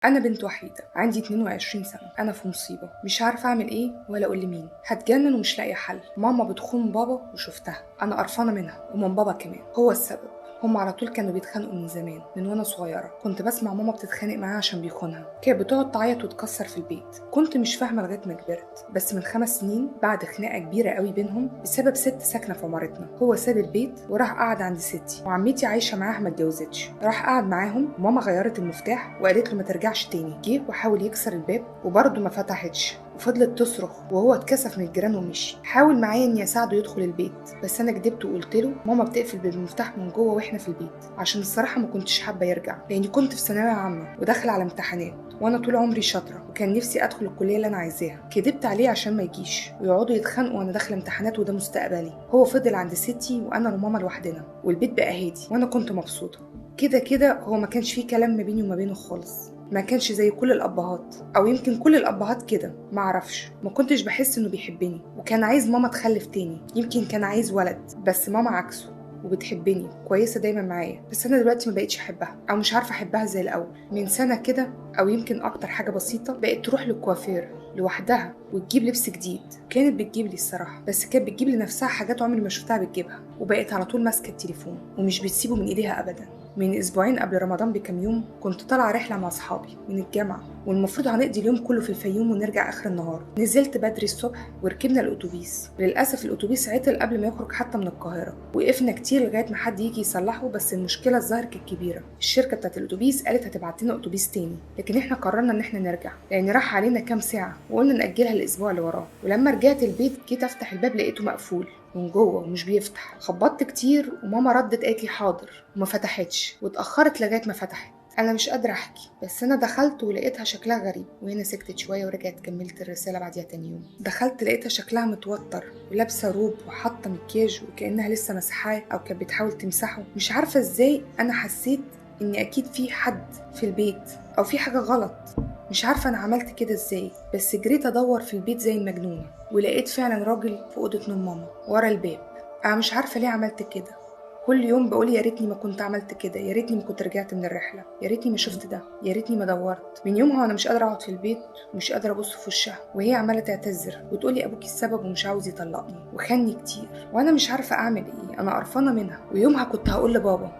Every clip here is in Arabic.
أنا بنت وحيدة عندي 22 سنة. أنا في مصيبة مش عارفة أعمل إيه ولا أقول لمين. هتجنن ومش لاقية حل. ماما بتخون بابا وشفتها. أنا قرفانة منها ومن بابا كمان، هو السبب. هم على طول كانوا بيتخانقوا من زمان، من وانا صغيرة كنت بسمع ماما بتتخانق معاه عشان بيخونها. كانت بتقعد تعيط وتكسر في البيت. كنت مش فاهمة لغاية ما كبرت، بس من 5 سنين بعد خناقة كبيرة قوي بينهم بسبب ست ساكنة في عمارتنا، هو ساب البيت وراح قعد عند ستي، وعمتي عايشة معاها ما اتجوزتش. راح قعد معاهم، ماما غيرت المفتاح وقالت له ما ترجعش تاني. جه وحاول يكسر الباب وبرضه ما فتحتش، وفضلت تصرخ وهو اتكسف من الجيران ومشي. حاول معايا اني اساعده يدخل البيت، بس انا كدبت وقلت له ماما بتقفل بالمفتاح من جوه واحنا في البيت، عشان الصراحه ما كنتش حابه يرجع، لاني كنت في ثانويه عامه وداخله على امتحانات، وانا طول عمري شاطره وكان نفسي ادخل الكليه اللي انا عايزاها. كدبت عليه عشان ما يجيش ويقعدوا يتخانقوا وانا داخله امتحانات وده مستقبلي. هو فضل عند ستي وانا وماما لوحدنا، والبيت بقى هادي وانا كنت مبسوطه. كده كده هو ما كانش فيه كلام ما بيني وما بينه خالص، ما كانش زي كل الابهات، او يمكن كل الابهات كده، ما اعرفش. ما كنتش بحس انه بيحبني، وكان عايز ماما تخلف تاني، يمكن كان عايز ولد، بس ماما عكسه وبتحبني كويسه دايما معايا. بس انا دلوقتي ما بقتش احبها، او مش عارفه احبها زي الاول. من سنه كده او يمكن اكتر، حاجه بسيطه، بقت تروح للكوافير لوحدها وتجيب لبس جديد. كانت بتجيب لي الصراحه، بس كانت بتجيب لنفسها حاجات عمري ما شفتها بتجيبها. وبقت على طول ماسكه التليفون ومش بتسيبه من ايديها ابدا. من اسبوعين قبل رمضان بكام يوم كنت طالعه رحله مع اصحابي من الجامعه، والمفروض هنقضي اليوم كله في الفيوم ونرجع اخر النهار. نزلت بدري الصبح وركبنا الاتوبيس، وللاسف الاتوبيس عطل قبل ما يخرج حتى من القاهره. وقفنا كتير لغايه ما حد يجي يصلحه، بس المشكله الظاهر كانت كبيره. الشركه بتاعت الاتوبيس قالت هتبعت لنا اتوبيس تاني، لكن احنا قررنا ان احنا نرجع لان راح علينا كام ساعه، وقلنا ناجلها الاسبوع اللي وراه. ولما رجعت البيت جيت افتح الباب لقيته مقفول من جوه ومش بيفتح. خبطت كتير وماما ردت قالت لي حاضر، وما فتحتش، واتاخرت لغايه ما فتحت. انا مش قادره احكي، بس انا دخلت ولقيتها شكلها غريب، وهنا سكتت شويه ورجعت كملت الرساله بعديها تاني يوم. دخلت لقيتها شكلها متوتر ولابسه روب وحاطه مكياج وكانها لسه مسحاه او كانت بتحاول تمسحه. مش عارفه ازاي انا حسيت ان اكيد في حد في البيت او في حاجه غلط. مش عارفه انا عملت كده ازاي، بس جريت ادور في البيت زي المجنونه، ولقيت فعلا راجل في اوضه نوم ماما ورا الباب. انا مش عارفه ليه عملت كده. كل يوم بقول يا ريتني ما كنت عملت كده، يا ريتني ما كنت رجعت من الرحله، يا ريتني ما شفت ده، يا ريتني ما دورت. من يومها وانا مش قادره اقعد في البيت ومش قادره ابص في وشها، وهي عماله تعتذر وتقولي ابوكي السبب ومش عاوز يطلقني وخاني كتير، وانا مش عارفه اعمل ايه. انا قرفانه منها. ويومها كنت هقول لبابا،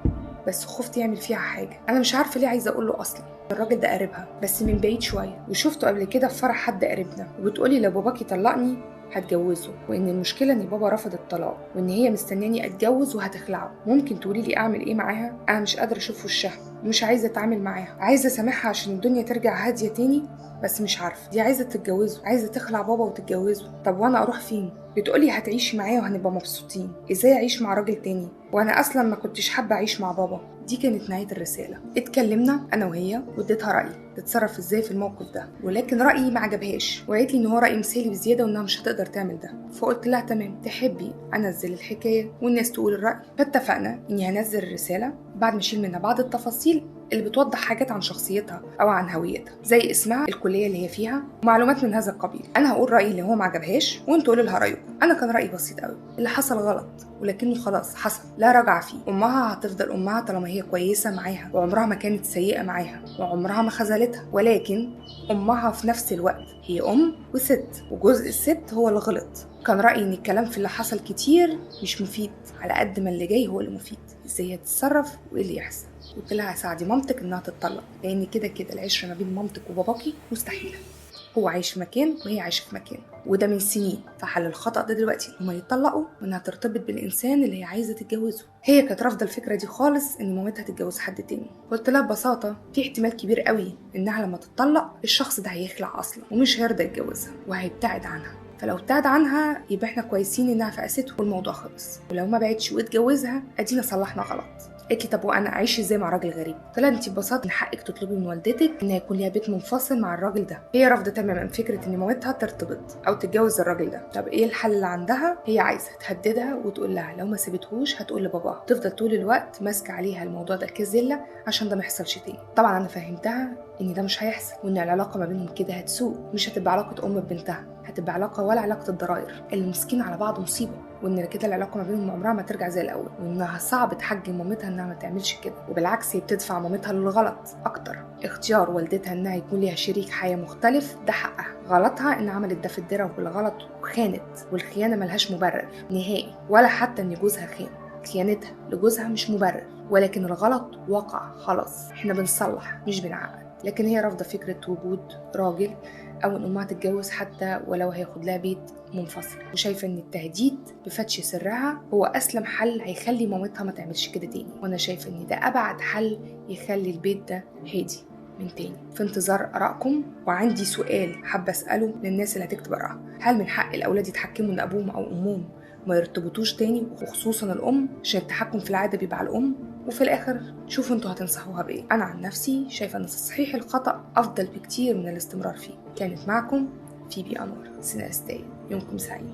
بس خفت يعمل فيها حاجه. انا مش عارفه ليه عايزه اقول له اصلا. الراجل ده قريبها بس من بعيد شويه، وشفته قبل كده في فرح حد قريبنا. وبتقولي لو باباكي طلقني هتجوزه، وان المشكله ان بابا رفض الطلاق، وان هي مستنياني اتجوز وهتخلعه. ممكن تقولي لي اعمل ايه معاها؟ انا مش قادره اشوف وشها ومش عايزه اتعامل معاها. عايزه اسامحها عشان الدنيا ترجع هاديه تاني، بس مش عارفه. دي عايزه تتجوزه، عايزه تخلع بابا وتتجوزه. طب وانا اروح فين؟ بتقولي هتعيشي معايا وهنبقى مبسوطين. ازاي اعيش مع راجل تاني وانا اصلا ما كنتش حابه اعيش مع بابا؟ دي كانت نهايه الرساله. اتكلمنا انا وهي واديتها رايي تتصرف ازاي في الموقف ده، ولكن رايي ما عجبهاش وقالت لي ان هو راي مثالي بزياده وانها مش هتقدر تعمل ده. فقلت لها تمام، تحبي انزل الحكايه والناس تقول الراي؟ فاتفقنا اني هنزل الرساله بعد ما اشيل منها بعض التفاصيل اللي بتوضح حاجات عن شخصيتها او عن هويتها، زي اسمها، الكليه اللي هي فيها، ومعلومات من هذا القبيل. انا هقول رايي اللي هو ما عجبهاش وانتوا قولوا لها رايكم. انا كان رايي بسيط قوي، اللي حصل غلط ولكنه خلاص حصل، لا رجع فيه. امها هتفضل امها طالما هي كويسه معاها، وعمرها ما كانت سيئه معاها، وعمرها ما خذلتها. ولكن امها في نفس الوقت هي ام وست، وجزء الست هو اللي غلط. كان رايي ان الكلام في اللي حصل كتير مش مفيد، على قد ما اللي جاي هو اللي مفيد، ازاي هتتصرف وايه اللي يحصل. قلت لها ساعدي مامتك انها تتطلق، لان كده كده العشره ما بين مامتك وباباكي مستحيله. هو عايش في مكان وهي عايشه في مكان، وده من سنين. فحل الخطأ ده دلوقتي هما يتطلقوا وانها ترتبط بالانسان اللي هي عايزه تتجوزه. هي كانت رافضه الفكره دي خالص، ان مامتها تتجوز حد تاني. قلت لها ببساطه في احتمال كبير قوي انها لما تتطلق الشخص ده هيخلع اصلا ومش هيرضى يتجوزها وهيبتعد عنها، فلو ابتعد عنها يبقى احنا كويسين انها فقسته والموضوع خلص، ولو ما بعدش واتجوزها ادينا صلحنا غلط. قالت لي طب وانا اعيش ازاي مع راجل غريب؟ قلت لها انت ببساطه من حقك تطلبي من والدتك ان يكون ليها بيت منفصل مع الراجل ده. هي رافضه تماما فكره ان مامتها ترتبط او تتجوز الراجل ده. طب ايه الحل اللي عندها؟ هي عايزه تهددها وتقول لها لو ما سابتهوش هتقول لباباها، تفضل طول الوقت ماسكه عليها الموضوع ده كذله عشان ده ما يحصلش تاني. طبعا انا فهمتها ان ده مش هيحصل، وان العلاقه ما بينهم كده هتسوء، مش هتبقى علاقه ام ببنتها، هتبقى علاقه ولا علاقه الضراير اللي مسكين على بعض مصيبه. وان كده العلاقه ما بينهم عمرها ما ترجع زي الاول، وانها صعب تحجم مامتها انها ما تعملش كده، وبالعكس هي بتدفع مامتها للغلط اكتر. اختيار والدتها انها يكون ليها شريك حياه مختلف ده حقها، غلطها ان عملت ده في الدرة وبالغلط وخانت، والخيانه ملهاش مبرر نهائي، ولا حتى ان جوزها خان. خيانتها لجوزها مش مبرر، ولكن الغلط وقع خلاص، احنا بنصلح مش بنعقد. لكن هي رافضه فكره وجود راجل او ان امها تتجوز حتى ولو هياخد لها بيت منفصل، وشايفه ان التهديد بفتش سرها هو اسلم حل هيخلي مامتها ما تعملش كده تاني، وانا شايفه ان ده ابعد حل يخلي البيت ده هادي من تاني. في انتظار ارائكم، وعندي سؤال حابه اساله للناس اللي هتكتب ارائها: هل من حق الاولاد يتحكموا ان ابوهم او امهم ما يرتبطوش تاني، وخصوصا الام، عشان التحكم في العاده بيبقى على الام؟ وفي الاخر شوفوا انتوا هتنصحوها بايه. انا عن نفسي شايفه ان تصحيح الخطا افضل بكتير من الاستمرار فيه. كانت معكم فيبي انور، سيناريستيه. يومكم سعيد.